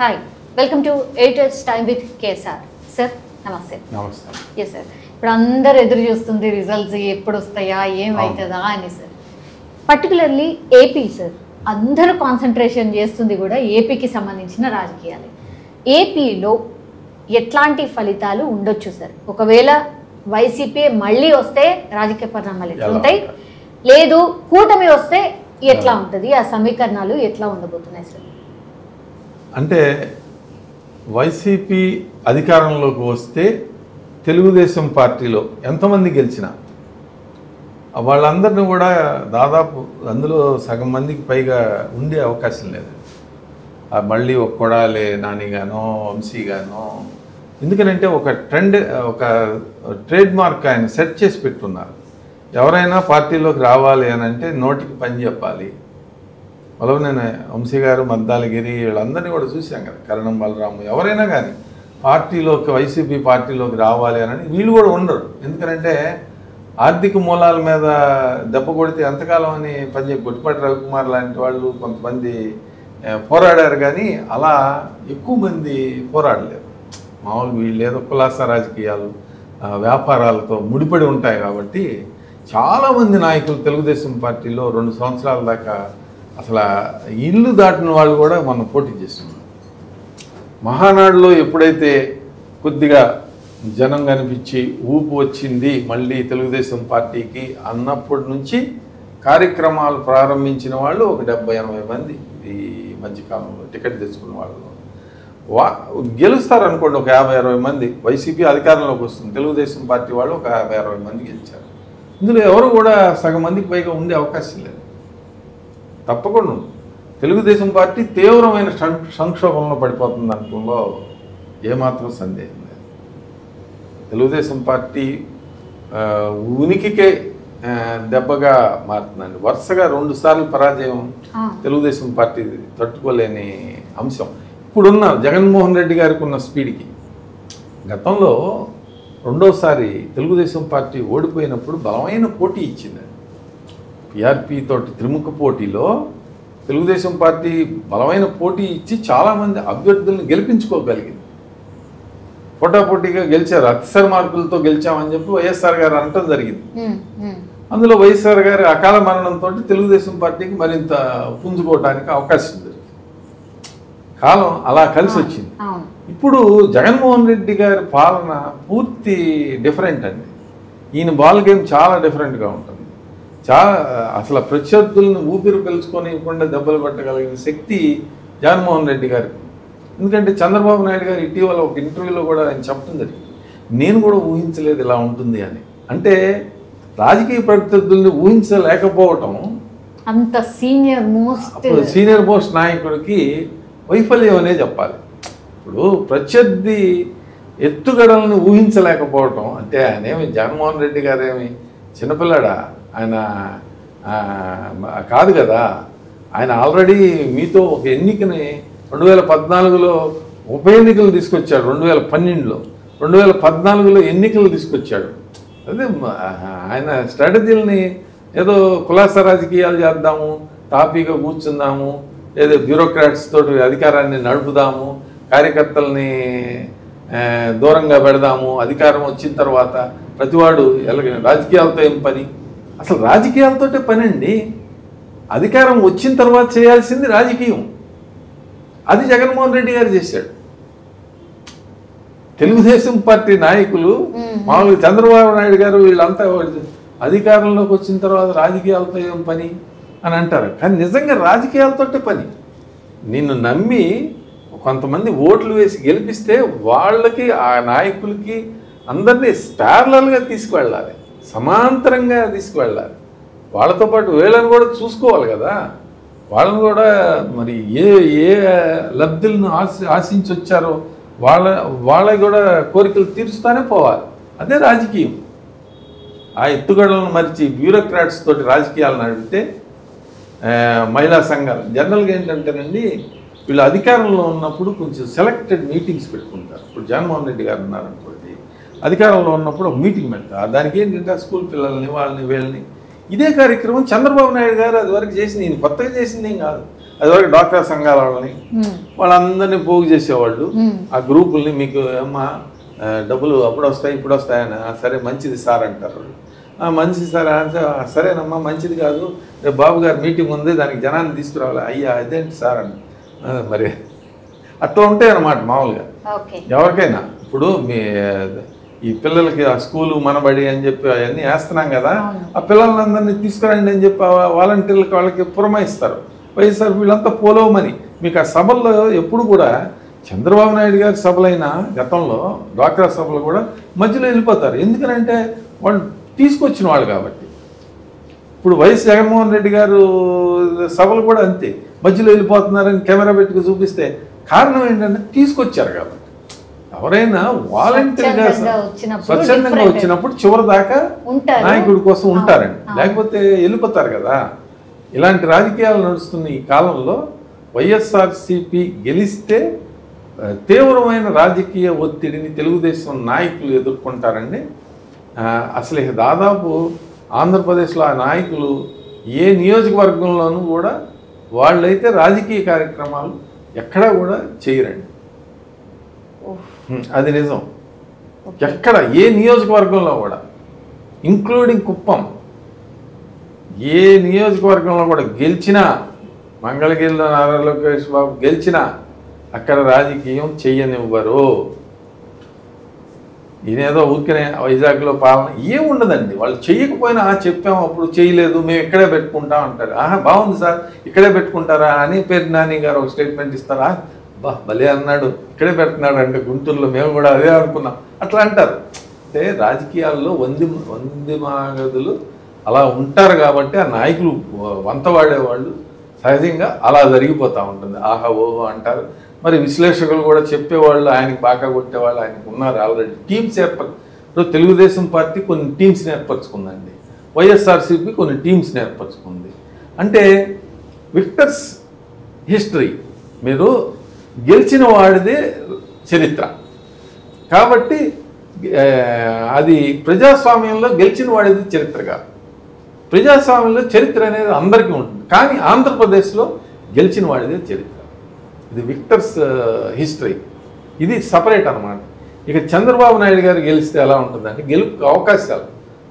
Hi, welcome to editors time with KSR. Sir నమస్తే. నమస్తే. Yes sir, ఇప్పుడు అందరు ఎదురు చూస్తుంది రిజల్ట్స్ ఎప్పుడు వస్తాయా ఏమవుతుందా అని సార్. పర్టికులర్లీ ఏపీ సార్, అందరూ కాన్సన్ట్రేషన్ చేస్తుంది కూడా ఏపీకి సంబంధించిన రాజకీయాలు. ఏపీలో ఎట్లాంటి ఫలితాలు ఉండొచ్చు సార్? ఒకవేళ వైసీపీ మళ్ళీ వస్తే రాజకీయ పరిణామాలు ఎట్లా ఉంటాయి, లేదు కూటమి వస్తే ఎట్లా ఉంటుంది, ఆ సమీకరణాలు ఎట్లా ఉండబోతున్నాయి సార్? అంటే వైసీపీ అధికారంలోకి వస్తే తెలుగుదేశం పార్టీలో ఎంతమంది గెలిచినా వాళ్ళందరినీ కూడా దాదాపు అందులో సగం మందికి పైగా ఉండే అవకాశం లేదు. మళ్ళీ ఒక కొడాలే నానిగానో వంశీగానో, ఎందుకనంటే ఒక ట్రేడ్ మార్క్ ఆయన సెట్ చేసి పెట్టున్నారు. ఎవరైనా పార్టీలోకి రావాలి అని అంటే నోటికి పని చెప్పాలి. నేను వంశీ గారు, మద్దాలగిరి వీళ్ళందరినీ కూడా చూసాం కదా, కరణం బలరాము, ఎవరైనా కానీ పార్టీలోకి వైసీపీ పార్టీలోకి రావాలి అని వీళ్ళు కూడా ఉండరు. ఎందుకంటే ఆర్థిక మూలాల మీద దెబ్బ కొడితే ఎంతకాలం అని పనిచేసి గొట్టిపాటి రవికుమార్ లాంటి వాళ్ళు కొంతమంది పోరాడారు, కానీ అలా ఎక్కువ మంది పోరాడలేరు. మామూలు వీళ్ళు ఏదో కులాస రాజకీయాలు వ్యాపారాలతో ముడిపడి ఉంటాయి కాబట్టి చాలామంది నాయకులు తెలుగుదేశం పార్టీలో 2 సంవత్సరాల దాకా అసలు ఇల్లు దాటిన వాళ్ళు కూడా మనం పోటీ చేస్తున్నాం. మహానాడులో ఎప్పుడైతే కొద్దిగా జనం కనిపించి ఊపు వచ్చింది మళ్ళీ తెలుగుదేశం పార్టీకి అన్నప్పటి నుంచి కార్యక్రమాలు ప్రారంభించిన వాళ్ళు ఒక 70-80 మంది ఈ మధ్యకాలంలో టికెట్ తెచ్చుకున్న వాళ్ళు గెలుస్తారు అనుకోండి. ఒక 50-60 మంది వైసీపీ అధికారంలోకి వస్తుంది, తెలుగుదేశం పార్టీ వాళ్ళు ఒక 50-60 మంది గెలిచారు. ఇందులో ఎవరు కూడా సగం మందికి పైగా ఉండే అవకాశం లేదు. తప్పకుండా తెలుగుదేశం పార్టీ తీవ్రమైన సంక్షోభంలో పడిపోతుంది అనడంలో ఏమాత్రం సందేహం లేదు. తెలుగుదేశం పార్టీ ఉనికికే దెబ్బగా మారుతుందండి. వరుసగా 2 సార్లు పరాజయం తెలుగుదేశం పార్టీ తట్టుకోలేని అంశం. ఇప్పుడున్న జగన్మోహన్ రెడ్డి గారికి ఉన్న స్పీడ్కి గతంలో 2వసారి తెలుగుదేశం పార్టీ ఓడిపోయినప్పుడు బలమైన పోటీ ఇచ్చింది. పిఆర్పీ తోటి త్రిముఖ పోటీలో తెలుగుదేశం పార్టీ బలమైన పోటీ ఇచ్చి చాలామంది అభ్యర్థులను గెలిపించుకోగలిగింది. పోటాపోటీగా గెలిచారు, అతిశయ మార్కులతో గెలిచామని చెప్పి వైఎస్ఆర్ గారు అనటం జరిగింది. అందులో వైఎస్ఆర్ గారి అకాల మరణంతో తెలుగుదేశం పార్టీకి మరింత పుంజుకోవడానికి అవకాశం దొరికింది. కాలం అలా కలిసి వచ్చింది. ఇప్పుడు జగన్మోహన్ రెడ్డి గారి పాలన పూర్తి డిఫరెంట్ అండి. ఈయన బాల్ గేమ్ చాలా డిఫరెంట్గా ఉంటుంది. అసలు ప్రత్యర్థులను ఊపిరి పీల్చుకోనివ్వకుండా దెబ్బలు పెట్టగలిగిన శక్తి జగన్మోహన్ రెడ్డి గారికి. ఎందుకంటే చంద్రబాబు నాయుడు గారు ఇటీవల ఒక ఇంటర్వ్యూలో కూడా ఆయన చెప్పడం జరిగింది, నేను కూడా ఊహించలేదు ఇలా ఉంటుంది అని. అంటే రాజకీయ ప్రత్యర్థుల్ని ఊహించలేకపోవటం అంత సీనియర్ మోస్ట్ నాయకుడికి వైఫల్యం అనే చెప్పాలి. ఇప్పుడు ప్రత్యర్థి ఎత్తుగడలను ఊహించలేకపోవటం అంటే ఆయనేమి జగన్మోహన్ రెడ్డి గారు ఏమి చిన్నపిల్లాడా, ఆయన కాదు కదా. ఆయన ఆల్రెడీ మీతో ఒక ఎన్నికని 2014లో ఉప ఎన్నికలు తీసుకొచ్చాడు, 2012లో 2014లో ఎన్నికలు తీసుకొచ్చాడు. అదే ఆయన స్ట్రాటజీలని ఏదో కులాస రాజకీయాలు చేద్దాము, తాపీగా కూర్చుందాము, ఏదో బ్యూరోక్రాట్స్ తోటి అధికారాన్ని నడుపుదాము, కార్యకర్తల్ని దూరంగా పెడదాము, అధికారం వచ్చిన తర్వాత ప్రతివాడు రాజకీయాలతో ఏం పని, అసలు రాజకీయాలతోటే పని అండి. అధికారం వచ్చిన తర్వాత చేయాల్సింది రాజకీయం. అది జగన్మోహన్ రెడ్డి గారు చేశాడు. తెలుగుదేశం పార్టీ నాయకులు మామూలుగా చంద్రబాబు నాయుడు గారు వీళ్ళంతా అధికారంలోకి వచ్చిన తర్వాత రాజకీయాలతో ఏం పని అని అంటారు, కానీ నిజంగా రాజకీయాలతోటే పని. నిన్ను నమ్మి కొంతమంది ఓట్లు వేసి గెలిపిస్తే వాళ్ళకి, ఆ నాయకులకి అందరినీ ప్యారలల్గా తీసుకువెళ్ళాలి, సమాంతరంగా తీసుకువెళ్ళాలి. వాళ్ళతో పాటు వీళ్ళని కూడా చూసుకోవాలి కదా. వాళ్ళని కూడా మరి ఏ లబ్ధులను ఆశించి వచ్చారో వాళ్ళకి కూడా కోరికలు తీరుస్తూనే పోవాలి. అదే రాజకీయం. ఆ ఎత్తుగడలను మరిచి బ్యూరోక్రాట్స్ తోటి రాజకీయాలు నడిపితే మహిళా సంఘాలు జనరల్గా ఏంటంటేనండి, వీళ్ళు అధికారంలో ఉన్నప్పుడు కొంచెం సెలెక్టెడ్ మీటింగ్స్ పెట్టుకుంటారు. ఇప్పుడు జగన్మోహన్ రెడ్డి గారు ఉన్నారనుకోండి, అధికారంలో ఉన్నప్పుడు ఒక మీటింగ్ పెడతారు. దానికి ఏంటంటే స్కూల్ పిల్లల్ని వాళ్ళని వీళ్ళని. ఇదే కార్యక్రమం చంద్రబాబు నాయుడు గారు అది వరకు చేసింది, ఈయన కొత్తగా చేసింది ఏం కాదు. అదివరకు డాక్టర్ సంఘాల వాళ్ళని వాళ్ళందరినీ పోగు చేసేవాళ్ళు. ఆ గ్రూపుల్ని మీకు ఏమ్మా డబ్బులు అప్పుడు వస్తాయి ఇప్పుడు వస్తాయని, సరే మంచిది సార్ అంటారు. మంచిది సార్ అంటే సరేనమ్మా మంచిది కాదు, రేపు బాబు గారు మీటింగ్ ఉంది దానికి జనాన్ని తీసుకురావాలి. అయ్యా అదేంటి సార్ అని మరి అట్లా ఉంటాయి అన్నమాట మామూలుగా ఎవరికైనా. ఇప్పుడు ఈ పిల్లలకి ఆ స్కూలు మనబడి అని చెప్పి అవన్నీ వేస్తున్నాం కదా, ఆ పిల్లలందరినీ తీసుకురండి అని చెప్పి వాలంటీర్లకు వాళ్ళకి పురమాయిస్తారు. వైఎస్ఆర్ వీళ్ళంతా పోలోమని. మీకు ఆ సభల్లో ఎప్పుడు కూడా చంద్రబాబు నాయుడు గారి సభలైనా గతంలో డ్వాక్రా సభలు కూడా మధ్యలో వెళ్ళిపోతారు. ఎందుకనంటే వాళ్ళు తీసుకొచ్చిన వాళ్ళు కాబట్టి. ఇప్పుడు వైఎస్ జగన్మోహన్ రెడ్డి గారు సభలు కూడా అంతే, మధ్యలో వెళ్ళిపోతున్నారని కెమెరా పెట్టుకు చూపిస్తే కారణం ఏంటంటే తీసుకొచ్చారు కాబట్టి. ఎవరైనా వాలంటీర్గా స్వచ్ఛందంగా వచ్చినప్పుడు చివరి దాకా నాయకుడి కోసం ఉంటారండి, లేకపోతే వెళ్ళిపోతారు కదా. ఇలాంటి రాజకీయాలు నడుస్తున్న ఈ కాలంలో వైఎస్ఆర్సీపీ గెలిస్తే తీవ్రమైన రాజకీయ ఒత్తిడిని తెలుగుదేశం నాయకులు ఎదుర్కొంటారండి. అసలు దాదాపు ఆంధ్రప్రదేశ్లో ఆ నాయకులు ఏ నియోజకవర్గంలోనూ కూడా వాళ్ళైతే రాజకీయ కార్యక్రమాలు ఎక్కడా కూడా చేయరండి. అది నిజం. ఎక్కడ ఏ నియోజకవర్గంలో కూడా, ఇంక్లూడింగ్ కుప్పం, ఏ నియోజకవర్గంలో కూడా గెలిచినా, మంగళగిరిలో నారా లోకేష్ బాబు గెలిచినా అక్కడ రాజకీయం చెయ్యనివ్వరు. ఈయనేదో ఊరికనే వైజాగ్లో పాలన ఏముండదండి. వాళ్ళు చెయ్యకపోయినా చెప్పాము అప్పుడు చేయలేదు మేము ఇక్కడే పెట్టుకుంటాం అంటారు. బాగుంది సార్ ఇక్కడే పెట్టుకుంటారా అని పేరు నాని గారు ఒక స్టేట్మెంట్ ఇస్తారా, భలే అన్నాడు ఇక్కడే పెడుతున్నాడు అంటే గుంటూరులో మేము కూడా అదే అనుకున్నాం అట్లా అంటారు. అంటే రాజకీయాల్లో వందిమాగదులు అలా ఉంటారు కాబట్టి ఆ నాయకులు వంత వాడేవాళ్ళు సహజంగా అలా జరిగిపోతూ ఉంటుంది. ఆహా ఓహో అంటారు. మరి విశ్లేషకులు కూడా చెప్పేవాళ్ళు, ఆయనకి బాగా కొట్టేవాళ్ళు ఆయనకు ఉన్నారు ఆల్రెడీ. టీమ్స్ ఇప్పుడు తెలుగుదేశం పార్టీ కొన్ని టీమ్స్ని ఏర్పరచుకుందండి, వైఎస్ఆర్సీపీ కొన్ని టీమ్స్ని ఏర్పరచుకుంది. అంటే విక్టర్స్ హిస్టరీ, మీరు గెలిచిన వాడిదే చరిత్ర కాబట్టి అది ప్రజాస్వామ్యంలో గెలిచిన వాడిది చరిత్ర కాదు. ప్రజాస్వామ్యంలో చరిత్ర అనేది అందరికీ ఉంటుంది, కానీ ఆంధ్రప్రదేశ్లో గెలిచిన వాడిదే చరిత్ర. ఇది విక్టర్స్ హిస్టరీ, ఇది సపరేట్ అన్నమాట. ఇక చంద్రబాబు నాయుడు గారు గెలిస్తే ఎలా ఉంటుందంటే గెలుపు అవకాశాలు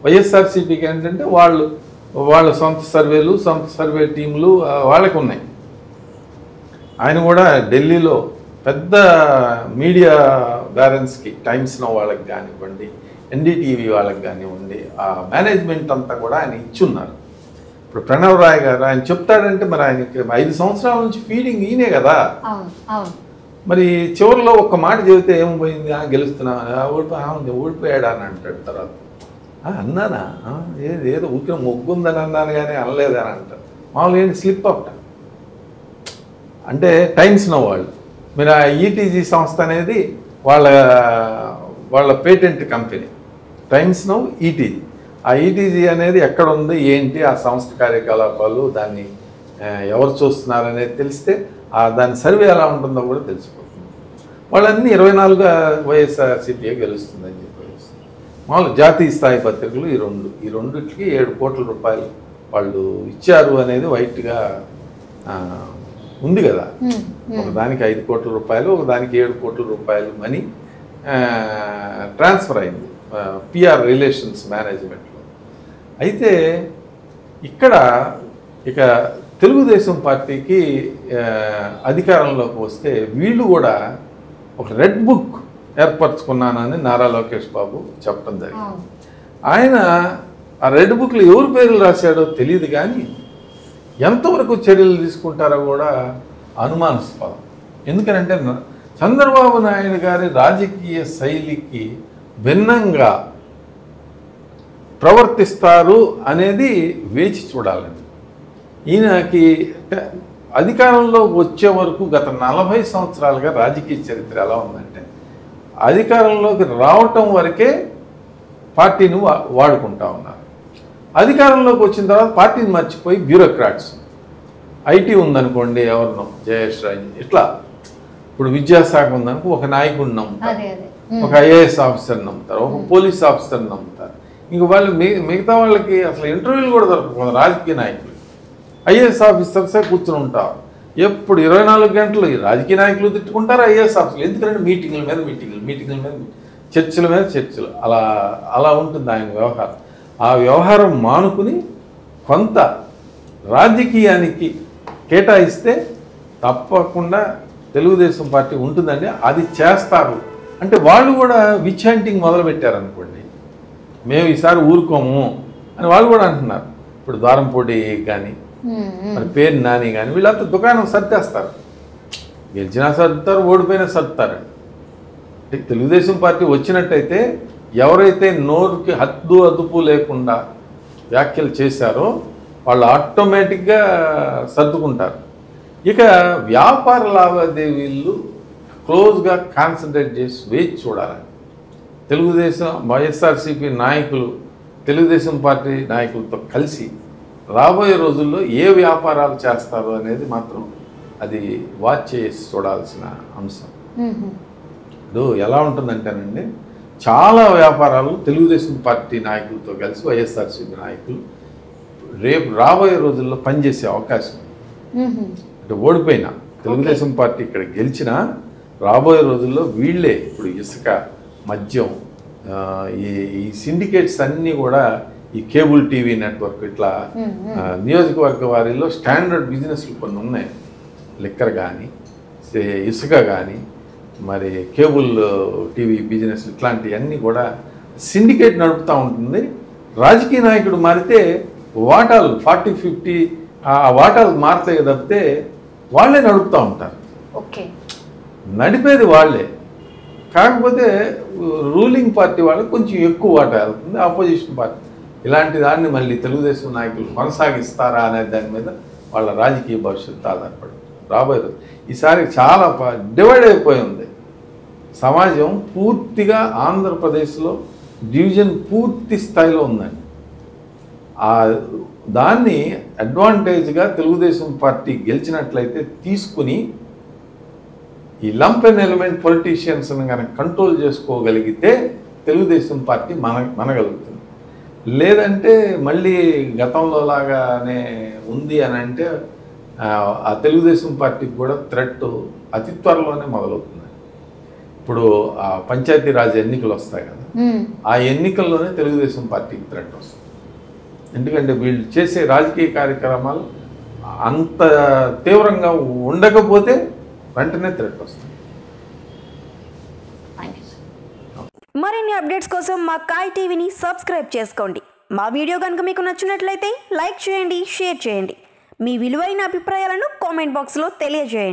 వైఎస్ఆర్సీపీకి ఏంటంటే వాళ్ళ సొంత సర్వేలు సొంత సర్వే టీంలు వాళ్ళకి ఉన్నాయి. ఆయన కూడా ఢిల్లీలో పెద్ద మీడియా బ్యాలెన్స్కి టైమ్స్ నౌ వాళ్ళకి కానివ్వండి, ఎన్డీటీవీ వాళ్ళకి కానివ్వండి, ఆ మేనేజ్మెంట్ అంతా కూడా ఆయన ఇచ్చున్నారు. ఇప్పుడు ప్రణవ్ రాయ్ గారు ఆయన చెప్తాడంటే మరి ఆయనకి 5 సంవత్సరాల నుంచి ఫీడింగ్ ఈయనే కదా. మరి చివరిలో ఒక్క మాట చెబితే ఏం పోయింది, గెలుస్తున్నా ఓడిపోయాడా అని అంటాడు. తర్వాత అన్నానా ఏదో ఊరికే మొగ్గుందని అన్నాను కానీ అనలేదని అంటారు. మామూలుగా ఏంటి స్లిప్ అప్ అంటే టైమ్స్ నౌ వాళ్ళు. మీరు ఆ ఈటీజీ సంస్థ అనేది వాళ్ళ patent company times now ETG. ఆ ఈటీజీ అనేది ఎక్కడ ఉంది ఏంటి ఆ సంస్థ కార్యకలాపాలు దాన్ని ఎవరు చూస్తున్నారు అనేది తెలిస్తే దాని సర్వే ఎలా ఉంటుందో కూడా తెలిసిపోతుంది. వాళ్ళన్నీ 24గా వైఎస్ఆర్సీపీ గెలుస్తుందని చెప్పేసి మామూలు జాతీయ స్థాయి పత్రికలు ఈ రెండుకి 7 కోట్ల రూపాయలు వాళ్ళు ఇచ్చారు అనేది వైట్గా ఉంది కదా. ఒకదానికి 5 కోట్ల రూపాయలు, ఒకదానికి 7 కోట్ల రూపాయలు మనీ ట్రాన్స్ఫర్ అయింది పిఆర్ రిలేషన్స్ మేనేజ్మెంట్లో. అయితే ఇక్కడ ఇక తెలుగుదేశం పార్టీకి అధికారంలోకి వస్తే వీళ్ళు కూడా ఒక రెడ్ బుక్ ఏర్పరచుకున్నానని నారా లోకేష్ బాబు చెప్పడం జరిగింది. ఆయన ఆ రెడ్ బుక్లో ఎవరి పేర్లు రాశాడో తెలియదు, కానీ ఎంతవరకు చర్యలు తీసుకుంటారో కూడా అనుమానాస్పదం. ఎందుకనంటే చంద్రబాబు నాయుడు గారి రాజకీయ శైలికి భిన్నంగా ప్రవర్తిస్తారు అనేది వేచి చూడాలండి. ఈయనకి అధికారంలో వచ్చే వరకు గత 40 సంవత్సరాలుగా రాజకీయ చరిత్ర ఎలా ఉందంటే అధికారంలోకి రావటం వరకే పార్టీని వాడుకుంటా ఉన్నారు. అధికారంలోకి వచ్చిన తర్వాత పార్టీని మర్చిపోయి బ్యూరోక్రాట్స్, ఐటీ ఉందనుకోండి ఎవరినో జయేష్ రాజ్, ఇట్లా ఇప్పుడు విద్యాశాఖ ఉందనుకో ఒక నాయకుడిని నమ్ముతారు, ఒక ఐఏఎస్ ఆఫీసర్ని నమ్ముతారు, ఒక పోలీస్ ఆఫీసర్ని నమ్ముతారు. ఇంక వాళ్ళు మిగతా వాళ్ళకి అసలు ఇంటర్వ్యూలు కూడా దొరకకుండా రాజకీయ నాయకులు ఐఏఎస్ ఆఫీసర్సే కూర్చుని ఉంటారు. ఎప్పుడు 24 గంటలు ఈ రాజకీయ నాయకులు తిట్టుకుంటారు, ఐఏఎస్ ఆఫీసులు. ఎందుకంటే మీటింగుల మీద చర్చల మీద చర్చలు, అలా ఉంటుంది ఆయన వ్యవహారం. ఆ వ్యవహారం మానుకుని కొంత రాజకీయానికి కేటాయిస్తే తప్పకుండా తెలుగుదేశం పార్టీ ఉంటుందండి. అది చేస్తారు అంటే వాళ్ళు కూడా విచ్ హంటింగ్ మొదలుపెట్టారనుకోండి, మేము ఈసారి ఊరుకోము అని వాళ్ళు కూడా అంటున్నారు. ఇప్పుడు ద్వారంపూడి కానీ మరి పేరు నాని కానీ వీళ్ళంతా దుకాణం సర్దేస్తారు, గెలిచినా సర్దుతారు, ఓడిపోయినా సర్దుతారు. అంటే తెలుగుదేశం పార్టీ వచ్చినట్టయితే ఎవరైతే నోరుకి హద్దు అదుపు లేకుండా వ్యాఖ్యలు చేశారో వాళ్ళు ఆటోమేటిక్గా సర్దుకుంటారు. ఇక వ్యాపార లావాదేవీలు క్లోజ్గా కాన్సన్ట్రేట్ చేసి వేచి చూడాలని తెలుగుదేశం వైఎస్ఆర్సీపీ నాయకులు తెలుగుదేశం పార్టీ నాయకులతో కలిసి రాబోయే రోజుల్లో ఏ వ్యాపారాలు చేస్తారు అనేది మాత్రం అది వాచ్ చేసి చూడాల్సిన అంశం. ఇప్పుడు ఎలా ఉంటుందంటేనండి, చాలా వ్యాపారాలు తెలుగుదేశం పార్టీ నాయకులతో కలిసి వైఎస్ఆర్సీపీ నాయకులు రేపు రాబోయే రోజుల్లో పనిచేసే అవకాశం. అంటే ఓడిపోయినా తెలుగుదేశం పార్టీ ఇక్కడ గెలిచినా రాబోయే రోజుల్లో వీళ్ళే ఇప్పుడు ఇసుక, మద్యం, ఈ సిండికేట్స్ అన్నీ కూడా ఈ కేబుల్ టీవీ నెట్వర్క్ ఇట్లా నియోజకవర్గ వారిలో స్టాండర్డ్ బిజినెస్లు కొన్ని ఉన్నాయి. లిక్కర్ కానీ, ఇసుక కానీ, మరి కేబుల్ టీవీ బిజినెస్ ఇట్లాంటివన్నీ కూడా సిండికేట్ నడుపుతూ ఉంటుంది. రాజకీయ నాయకుడు మారితే వాటాలు 40-50 ఆ వాటాలు మారుతాయి తప్పితే వాళ్ళే నడుపుతూ ఉంటారు. ఓకే, నడిపేది వాళ్ళే, కాకపోతే రూలింగ్ పార్టీ వాళ్ళకి కొంచెం ఎక్కువ వాటా వెళ్తుంది, ఆపోజిషన్ పార్టీ. ఇలాంటి దాన్ని మళ్ళీ తెలుగుదేశం నాయకులు కొనసాగిస్తారా అనే దాని మీద వాళ్ళ రాజకీయ భవిష్యత్తు ఆధారపడి రాబోయే రోజు ఈసారి చాలా డివైడ్ అయిపోయి ఉంది సమాజం. పూర్తిగా ఆంధ్రప్రదేశ్లో డివిజన్ పూర్తి స్థాయిలో ఉందండి. దాన్ని అడ్వాంటేజ్గా తెలుగుదేశం పార్టీ గెలిచినట్లయితే తీసుకుని ఈ లంపెన్ ఎలిమెంట్ పొలిటీషియన్స్ని కనుక కంట్రోల్ చేసుకోగలిగితే తెలుగుదేశం పార్టీ మనగలుగుతుంది. లేదంటే మళ్ళీ గతంలో లాగానే ఉంది అని అంటే ఆ తెలుగుదేశం పార్టీకి కూడా థ్రెట్ అతి త్వరలోనే మొదలవుతుంది. ఇప్పుడు ఆ పంచాయతీరాజ్ ఎన్నికలు వస్తాయి కదా, ఆ ఎన్నికల్లోనే తెలుగుదేశం పార్టీకి థ్రెట్ వస్తుంది. ఎందుకంటే వీళ్ళు చేసే రాజకీయ కార్యక్రమాలు అంత తీవ్రంగా ఉండకపోతే వెంటనే థ్రెట్ వస్తుంది. మరిన్ని అప్డేట్స్ కోసం మా కాయ్ టీవీని సబ్స్క్రైబ్ చేసుకోండి. మా వీడియో కనుక మీకు నచ్చినట్లయితే లైక్ చేయండి, షేర్ చేయండి. మీ విలువైన అభిప్రాయాలను కామెంట్ బాక్స్లో తెలియజేయండి.